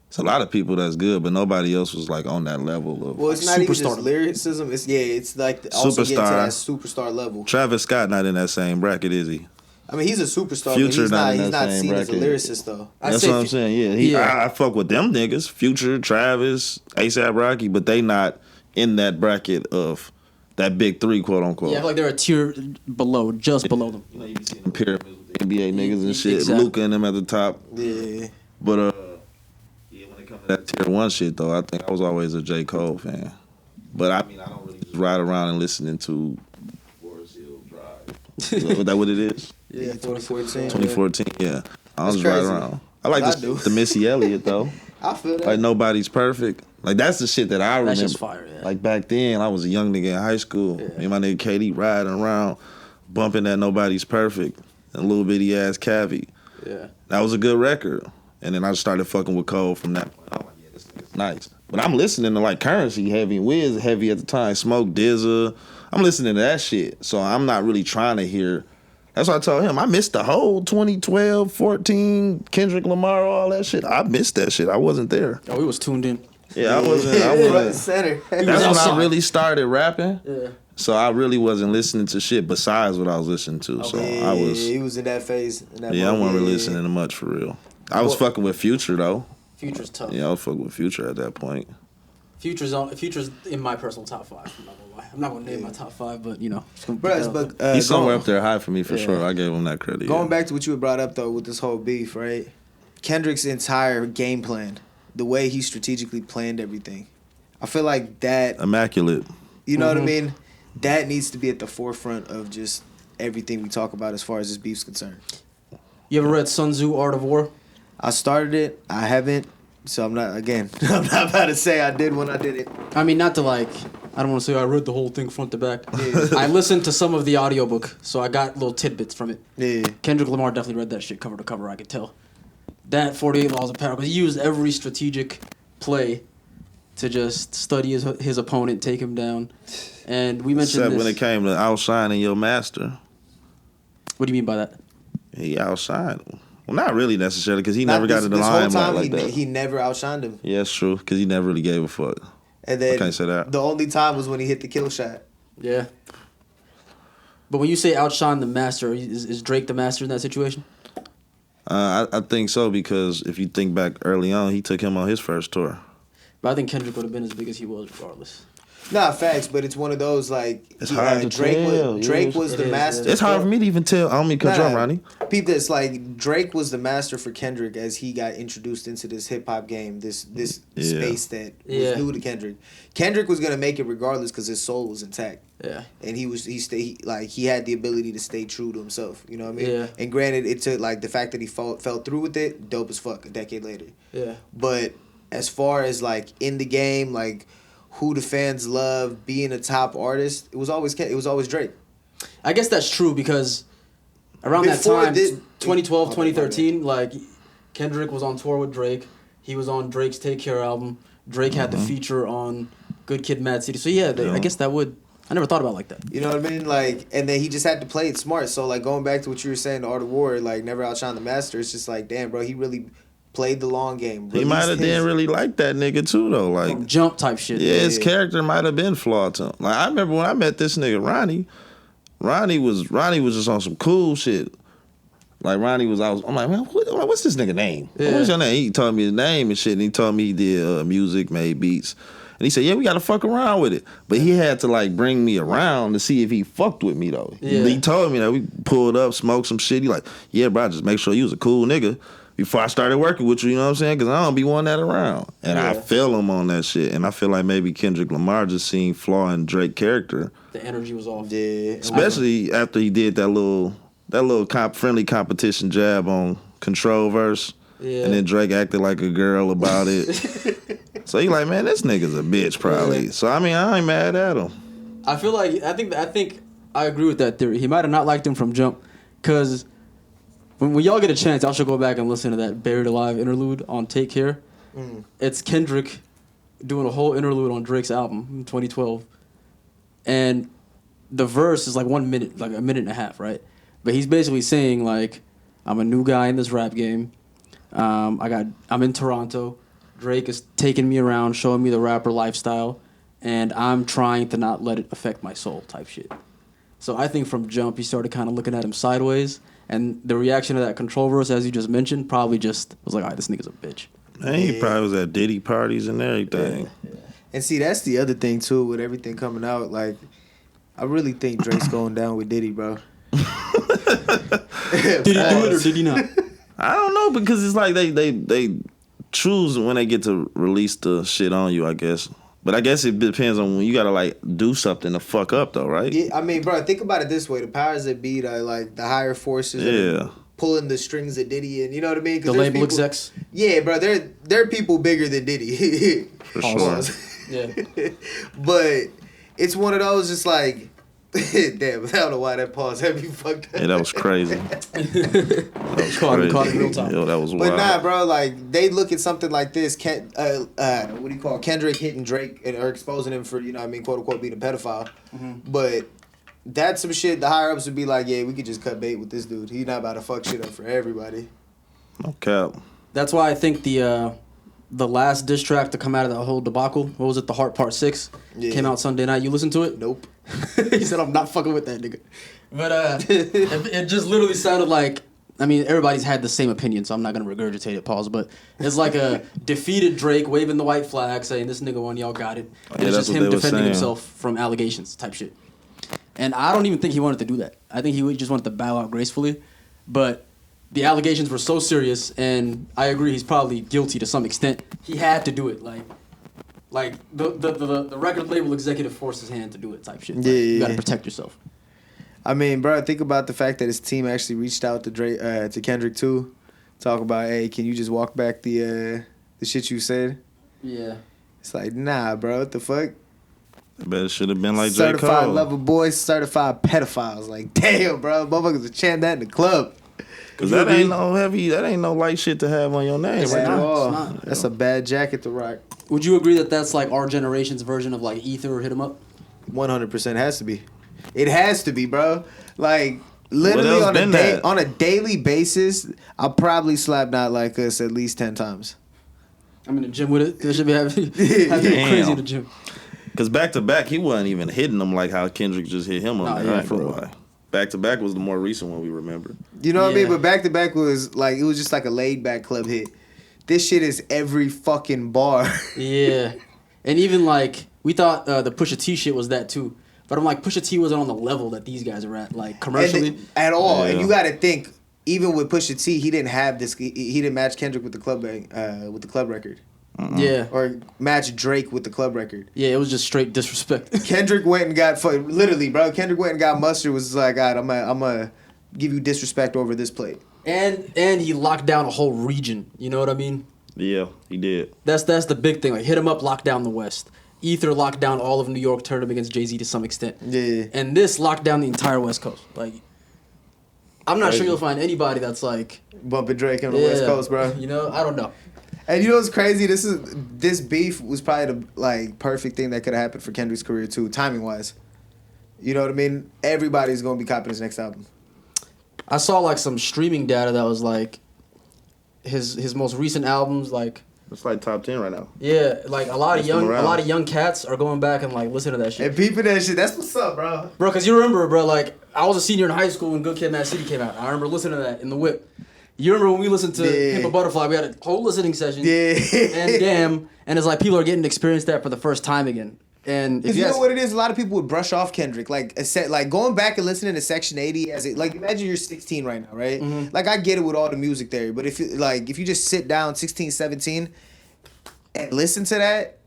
It's a lot of people that's good, but nobody else was like on that level of. Well, it's not even just lyricism. It's like also getting to that superstar level. Travis Scott not in that same bracket, is he? I mean, he's a superstar, Future but he's not seen seen as a lyricist though. That's what I'm saying. Yeah, I fuck with them niggas. Future, Travis, A$AP Rocky, but they not in that bracket of that big three, quote unquote. Yeah, I feel like they're a tier below, just below them. You see them pyramids with the NBA niggas and shit. Exactly. Luka and them at the top. Yeah, but that tier 1 shit though, I think I was always a J. Cole fan. But I mean, I don't really just ride around and listening to Forest Hill Drive. Is that what it is? Yeah, 2014. 2014, yeah. I don't just ride around. I like the Missy Elliott though. I feel that. Like Nobody's Perfect. Like that's the shit that I remember. That's just fire, yeah. Like back then, I was a young nigga in high school. Yeah. Me and my nigga KD riding around, bumping that Nobody's Perfect and Little Bitty Ass Cavi. Yeah. That was a good record. And then I started fucking with Cole from that point. I'm like, yeah, this nigga's nice. But I'm listening to like Currency heavy, Wiz heavy at the time, Smoke DZA. I'm listening to that shit. So I'm not really trying to hear. That's why I told him I missed the whole 2012, 14, Kendrick Lamar, all that shit. I missed that shit. I wasn't there. Oh, he was tuned in. Yeah, I wasn't. Center. That's when I really started rapping. Yeah. So I really wasn't listening to shit besides what I was listening to. So I was. He was in that phase. I wasn't really listening to much for real. I was fucking with Future though. Future's tough. Yeah, I was fucking with Future at that point. Future's in my personal top 5. I'm not gonna lie. I'm not gonna name my top 5, but you know. He's somewhere up there high for me for sure. I gave him that credit. Going back to what you had brought up though with this whole beef, right? Kendrick's entire game plan, the way he strategically planned everything, I feel like that immaculate. You know what I mean? That needs to be at the forefront of just everything we talk about as far as this beef's concerned. You ever read Sun Tzu, Art of War? I started it. I haven't. So I'm not about to say I did when I did it. I mean, not to like, I don't want to say I read the whole thing front to back. Yeah. I listened to some of the audiobook, so I got little tidbits from it. Yeah. Kendrick Lamar definitely read that shit cover to cover, I could tell. That 48 Laws of Power, because he used every strategic play to just study his opponent, take him down. And we mentioned Except when it came to outshining your master. What do you mean by that? He outshined him. Well, not really necessarily, because he never got in the limelight like that. He never outshined him. Yeah, that's true, because he never really gave a fuck. And then I can't say that. The only time was when he hit the kill shot. Yeah. But when you say outshine the master, is Drake the master in that situation? I think so, because if you think back early on, he took him on his first tour. But I think Kendrick would have been as big as he was regardless. Not facts, but it's one of those like it's hard to tell. Drake was the master. It's hard for me to even tell. I don't mean cut you off, Ronnie. People, it's like Drake was the master for Kendrick as he got introduced into this hip hop game, this space that was new to Kendrick. Kendrick was gonna make it regardless because his soul was intact. Yeah, and he had the ability to stay true to himself. You know what I mean? Yeah. And granted, it took like the fact that he fell through with it, dope as fuck. A decade later. Yeah. But as far as like in the game, like who the fans love, being a top artist, it was always Drake. I guess that's true because around Before that time, 2012, 2013, like Kendrick was on tour with Drake. He was on Drake's Take Care album. Drake had the feature on Good Kid, Mad City. So I guess that would. I never thought about it like that. You know what I mean? Like, and then he just had to play it smart. So like going back to what you were saying, the Art of War, like never outshine the master. It's just like, damn, bro, he really played the long game. He might have didn't really like that nigga too though. Like jump type shit. Yeah, his character might have been flawed to him. Like I remember when I met this nigga Ronnie. Ronnie was just on some cool shit. Like I'm like, man, what's this nigga name? Yeah. What's your name? He told me his name and shit, and he told me he did music, made beats. And he said, yeah, we got to fuck around with it. But he had to, like, bring me around to see if he fucked with me, though. Yeah. He told me that we pulled up, smoked some shit. He like, yeah, bro, just make sure you was a cool nigga before I started working with you, you know what I'm saying? Because I don't be wanting that around. And I feel him on that shit. And I feel like maybe Kendrick Lamar just seen flaw in Drake character. The energy was off. Yeah. Especially after he did that little friendly competition jab on Control verse. Yeah. And then Drake acted like a girl about it. So he like, man, this nigga's a bitch probably. Yeah. So I mean, I ain't mad at him. I feel like I think I agree with that theory. He might have not liked him from jump, cause when y'all get a chance, y'all should go back and listen to that Buried Alive interlude on Take Care. It's Kendrick doing a whole interlude on Drake's album in 2012, and the verse is like 1 minute, like a minute and a half, right? But he's basically saying like, I'm a new guy in this rap game. I'm in Toronto. Drake is taking me around, showing me the rapper lifestyle, and I'm trying to not let it affect my soul type shit. So I think from jump, he started kind of looking at him sideways, and the reaction to that Control verse, as you just mentioned, probably just was like, all right, this nigga's a bitch. Man, he probably was at Diddy parties and everything. Yeah. And see, that's the other thing, too, with everything coming out. Like, I really think Drake's going down with Diddy, bro. Did he do it or did he not? I don't know, because it's like they choose when they get to release the shit on you, I guess. But I guess it depends on when you gotta like do something to fuck up though, right? Yeah, I mean, bro, think about it this way: the powers that be, like the higher forces, that are pulling the strings of Diddy, and you know what I mean? The label execs. Yeah, bro, they're people bigger than Diddy. For sure. Yeah, but it's one of those. Just like, damn, I don't know why that pause had me fucked up. Yeah, that was crazy. That was crazy. Caught in real time. Yo, that was wild. But nah, bro, like they look at something like this, what do you call it? Kendrick hitting Drake or exposing him for, you know what I mean, quote unquote being a pedophile. Mm-hmm. But that's some shit the higher ups would be like, yeah, we could just cut bait with this dude. He's not about to fuck shit up for everybody. No cap. That's why I think the last diss track to come out of that whole debacle, what was it, The Heart Part 6? Yeah. Came out Sunday night. You listened to it? Nope. He said, I'm not fucking with that nigga. But it just literally sounded like, I mean, everybody's had the same opinion, so I'm not going to regurgitate it, pause, but it's like a defeated Drake waving the white flag saying, this nigga won, y'all got it. And it's just him defending himself from allegations type shit. And I don't even think he wanted to do that. I think he just wanted to bow out gracefully. But the allegations were so serious, and I agree he's probably guilty to some extent. He had to do it, like the record label executive forced his hand to do it type shit. Yeah, you gotta protect yourself. I mean, bro, think about the fact that his team actually reached out to to Kendrick too, talk about, hey, can you just walk back the shit you said? Yeah. It's like, nah, bro, what the fuck? I bet it should have been like J. Certified Cole. lover boys, certified pedophiles. Like, damn, bro, motherfuckers are chanting that in the club. Cause that ain't no light shit to have on your name. It's not. That's a bad jacket to rock. Would you agree that that's like our generation's version of like Ether or Hit 'Em Up? 100% has to be. It has to be, bro. Like, literally on a daily basis, I'll probably slap Not Like Us at least 10 times. I'm in the gym with it. This should be having crazy in the gym. Cause back to back, he wasn't even hitting them like how Kendrick just hit him on that. For real. Back to back was the more recent one we remember. You know what I mean? But back to back was like, it was just like a laid back club hit. This shit is every fucking bar. Yeah. And even like We thought the Pusha T shit was that too. But I'm like, Pusha T wasn't on the level that these guys are at, like commercially. At all. Yeah. And you got to think, even with Pusha T, he didn't have this. He didn't match Kendrick with the club record. Yeah. Or match Drake with the club record. Yeah, it was just straight disrespect. Kendrick went and got literally, bro. Kendrick went and got Mustard. Was like, God, I'm gonna give you disrespect over this plate. And he locked down a whole region. You know what I mean? Yeah, he did. That's the big thing. Like, Hit 'Em Up locked down the West. Ether locked down all of New York, turned him against Jay-Z to some extent. Yeah. And this locked down the entire West Coast. Like, I'm not Crazy. sure you'll find anybody that's like Bumping Drake on the West Coast, bro. You know, I don't know. And you know what's crazy? This beef was probably the like perfect thing that could have happened for Kendrick's career too, timing wise. You know what I mean? Everybody's gonna be copying his next album. I saw like some streaming data that was like his most recent albums, like It's like top 10 right now. yeah, like a lot That's of young cats are going back and like listening to that shit. And peeping that shit, that's what's up, bro. Bro, cause you remember, bro, like I was a senior in high school when Good Kid, Mad City came out. I remember listening to that in the whip. You remember when we listened to Pimp a Butterfly? We had a whole listening session. Yeah. And damn, and it's like people are getting to experience that for the first time again. And if You know what it is? A lot of people would brush off Kendrick, like going back and listening to Section 80 as it, like imagine you're 16 right now, right? Mm-hmm. Like I get it with all the music there, but if you just sit down 16, 17 and listen to that,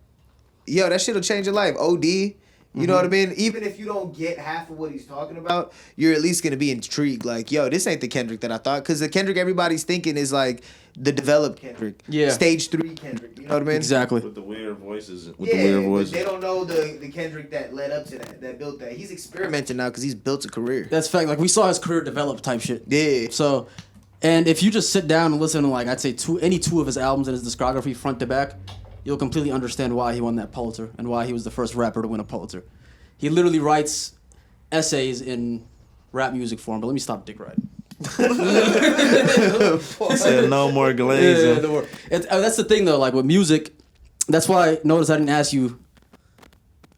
yo, that shit'll change your life. OD. You know what I mean? Even if you don't get half of what he's talking about, you're at least going to be intrigued. Like, yo, this ain't the Kendrick that I thought. Because the Kendrick everybody's thinking is like the developed Kendrick. Yeah. Stage 3 Kendrick. You know what I mean? Exactly. With the weird voices. But they don't know the Kendrick that led up to that built that. He's experimenting now because he's built a career. That's fact. Like we saw his career develop type shit. Yeah. So, and if you just sit down and listen to like I'd say any two of his albums in his discography front to back, you'll completely understand why he won that Pulitzer and why he was the first rapper to win a Pulitzer. He literally writes essays in rap music form. But let me stop dick riding. Said no more glazing. Yeah, no more. That's the thing though. Like with music, that's why notice I didn't ask you.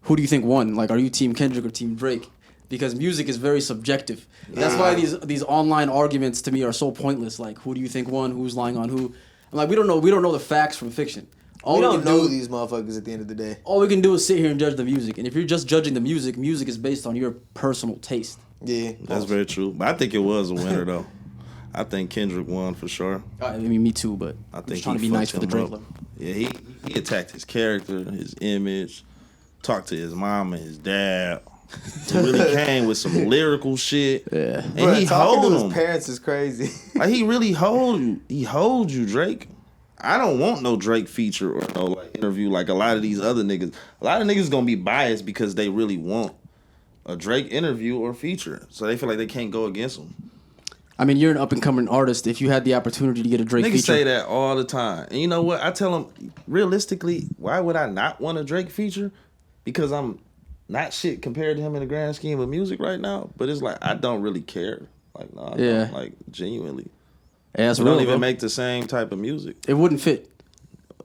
Who do you think won? Like, are you Team Kendrick or Team Drake? Because music is very subjective. That's why these online arguments to me are so pointless. Like, who do you think won? Who's lying on who? I'm like, we don't know. We don't know the facts from fiction. We don't know these motherfuckers at the end of the day. All we can do is sit here and judge the music. And if you're just judging the music, music is based on your personal taste. Yeah. That's very true. But I think it was a winner, though. I think Kendrick won for sure. I mean, me too, but I I'm think just trying to be he nice for fucked the him Drake up. level. Yeah, he attacked his character, his image, talked to his mom and his dad. He really came with some lyrical shit. Yeah. And Bruh, he talking hold to him. his parents is crazy. Like, he really hold you. He hold you, Drake. I don't want no Drake feature or no like interview like a lot of these other niggas. A lot of niggas gonna be biased because they really want a Drake interview or feature. So they feel like they can't go against him. I mean, you're an up-and-coming artist. If you had the opportunity to get a Drake Niggas feature... say that all the time. And you know what? I tell them, realistically, why would I not want a Drake feature? Because I'm not shit compared to him in the grand scheme of music right now. But it's like, I don't really care. Like, no, I don't. Like, genuinely. Yeah, that's We real, don't even bro. make the same type of music. It wouldn't fit.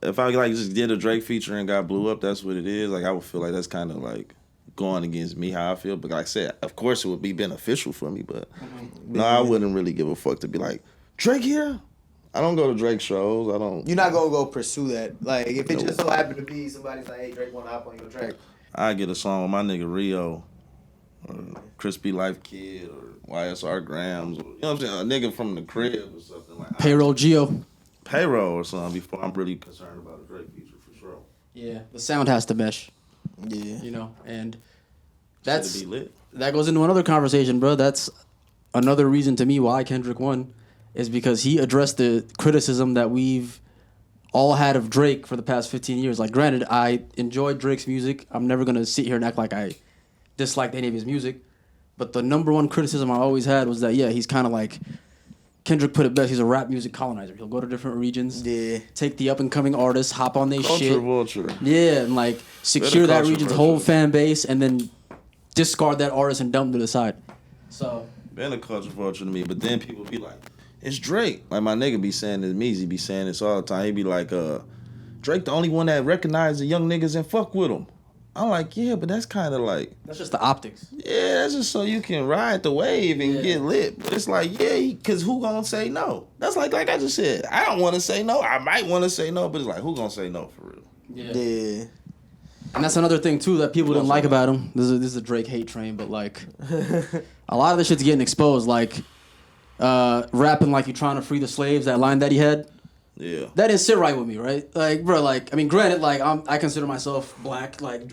If I like just did a Drake feature and got blew up, that's what it is. Like, I would feel like that's kind of like going against me how I feel. But like I said, of course it would be beneficial for me. But no, I wouldn't really give a fuck to be like, Drake here? I don't go to Drake shows. I don't. You're not gonna go pursue that. Like if it just so happened to be somebody's like, hey, Drake wanna hop on your track. I get a song with my nigga Rio, or Crispy Life Kid, or YSR Grams, or, you know what I'm saying? A nigga from the crib or something like Payroll Geo. Payroll or something before I'm really concerned about a Drake feature for sure. Yeah, the sound has to mesh. Yeah. You know, and Should it be lit? that goes into another conversation, bro. That's another reason to me why Kendrick won, is because he addressed the criticism that we've all had of Drake for the past 15 years. Like, granted, I enjoyed Drake's music. I'm never gonna sit here and act like I disliked any of his music. But the number one criticism I always had was that, yeah, he's kind of like, Kendrick put it best, he's a rap music colonizer. He'll go to different regions, take the up-and-coming artists, hop on their shit. Culture vulture. Yeah, and like secure that culture region's vulture. whole fan base and then discard that artist and dump them to the side. So Been a culture vulture to me, but then people be like, it's Drake. Like my nigga be saying this, Meezy be saying this all the time. He be like, Drake the only one that recognize the young niggas and fuck with them. I'm like, yeah, but that's kind of like... that's just the optics. Yeah, that's just so you can ride the wave and get lit. But it's like, yeah, because who gonna say no? That's like I just said, I don't want to say no. I might want to say no, but it's like, who gonna say no for real? Yeah. And that's another thing too that people didn't like about him. This is a Drake hate train, but like a lot of this shit's getting exposed. Like rapping like you're trying to free the slaves. That line that he had. Yeah. That didn't sit right with me, right? Like, bro, like I mean, granted, like I consider myself black. Like,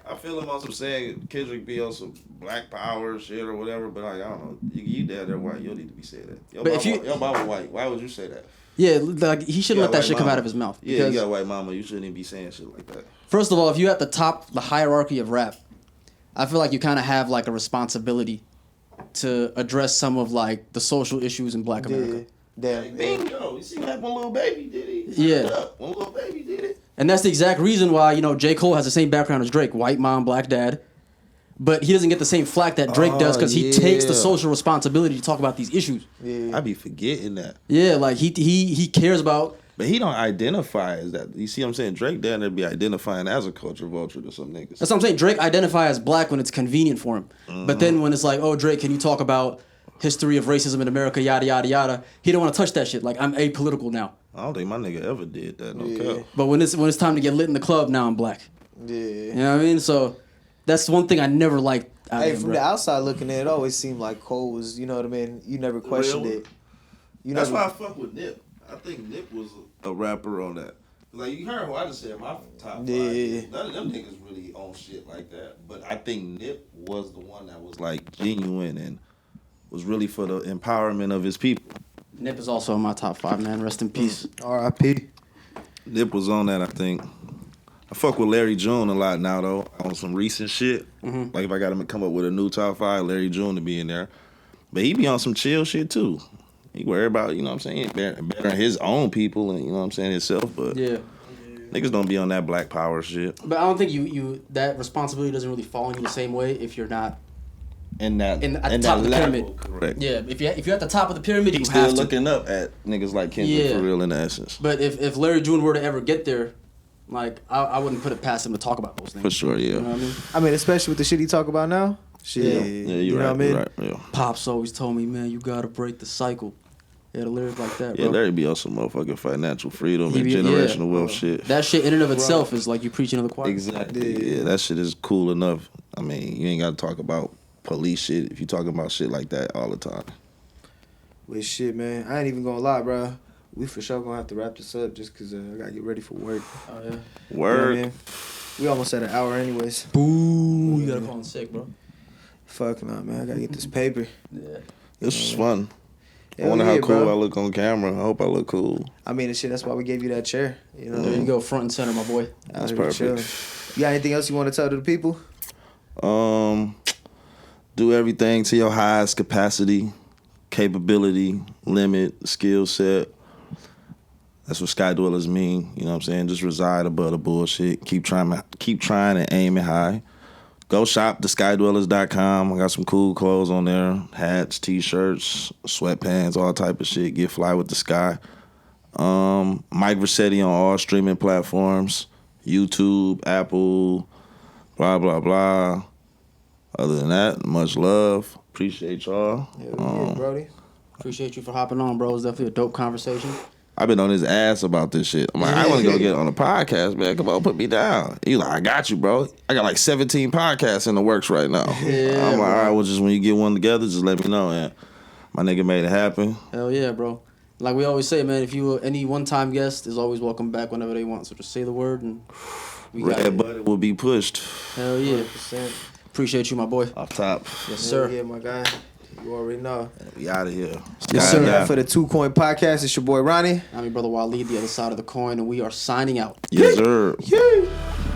I feel him on some saying Kendrick be on some black power shit or whatever, but like I don't know, you there white, you don't need to be saying that. Your mama white, why would you say that? Yeah, like he shouldn't let that shit come out of his mouth. Yeah, you got a white mama, you shouldn't even be saying shit like that. First of all, if you're at the top, the hierarchy of rap, I feel like you kind of have like a responsibility to address some of like the social issues in Black America. Damn. Bingo. You see what happened when Lil Baby did it? Yeah. When Lil Baby did it. And that's the exact reason why, you know, J. Cole has the same background as Drake. White mom, black dad. But he doesn't get the same flack that Drake does because he takes the social responsibility to talk about these issues. Yeah. I be forgetting that. Yeah, like he cares about... But he don't identify as that. You see what I'm saying? Drake down there be identifying as a culture vulture to some niggas. That's what I'm saying. Drake identifies as black when it's convenient for him. Mm-hmm. But then when it's like, oh, Drake, can you talk about history of racism in America, yada, yada, yada, he don't want to touch that shit. Like, I'm apolitical now. I don't think my nigga ever did that, no cap. But when it's time to get lit in the club, now I'm black. Yeah. You know what I mean? So that's one thing I never liked. From the outside looking in, it always seemed like Cole was, you know what I mean? You never questioned it. That's why I fuck with Nip. I think Nip was a rapper on that. Like, you heard what I just said, my top 5. Yeah. None of them niggas really on shit like that. But I think Nip was the one that was, like, genuine and was really for the empowerment of his people. Nip is also in my top 5, man. Rest in peace. R.I.P. Nip was on that, I think. I fuck with Larry June a lot now, though, on some recent shit. Mm-hmm. Like, if I got to come up with a new top 5, Larry June to be in there. But he be on some chill shit, too. He worry about, you know what I'm saying, bettering his own people and, you know what I'm saying, himself. But yeah. Niggas don't be on that black power shit. But I don't think you that responsibility doesn't really fall on you the same way if you're not at the top of the pyramid. Correct. Yeah, if you're at the top of the pyramid, you still have to. Looking up at niggas like Kendrick for real in the essence. But if Larry June were to ever get there, like I wouldn't put it past him to talk about those things. For sure, yeah. You know what I mean, especially with the shit he talk about now. Shit. Yeah, you're right. Know what I mean? Right, yeah. Pops always told me, man, you gotta break the cycle. Yeah, the lyrics like that, bro. Yeah, Larry be on some motherfucking financial freedom and generational wealth shit. That shit in and of itself is like you preaching to the choir. Exactly. Yeah, that shit is cool enough. I mean, you ain't got to talk about police shit if you talking about shit like that all the time. Well, shit, man. I ain't even gonna lie, bro. We for sure gonna have to wrap this up just because I gotta get ready for work. Oh, yeah. Work. You know, we almost at an hour anyways. Boo. You gotta call in sick, bro. Fuck no, man. I gotta get this paper. Yeah. This was fun. I wonder how cool I look on camera. I hope I look cool. I mean, shit, that's why we gave you that chair. You know, there you go, front and center, my boy. That's perfect. You got anything else you want to tell to the people? Do everything to your highest capacity, capability, limit, skill set. That's what sky dwellers mean. You know what I'm saying? Just reside above the bullshit. Keep trying and aiming high. Go shop theskydwellers.com. I got some cool clothes on there. Hats, t-shirts, sweatpants, all type of shit. Get fly with the sky. Mike Vercetti on all streaming platforms. YouTube, Apple, blah, blah, blah. Other than that, much love. Appreciate y'all. Yeah, Brody. Appreciate you for hopping on, bro. It was definitely a dope conversation. I've been on his ass about this shit. I'm like, I want to go get on a podcast, man. Come on, put me down. He's like, I got you, bro. I got like 17 podcasts in the works right now. Yeah, I'm like, all right, well, just when you get one together, just let me know. And my nigga made it happen. Hell yeah, bro. Like we always say, man, if you any one-time guest is always welcome back whenever they want. So just say the word and we got Red button will be pushed. Hell yeah. 100%. Appreciate you, my boy. Off top. Yes, sir. Yeah, my guy. You already know. We out of here. Yes, sir. For the 2 Coin Podcast, it's your boy Ronnie. I'm your brother Waleed, the other side of the coin, and we are signing out. Yes, sir. Yeah.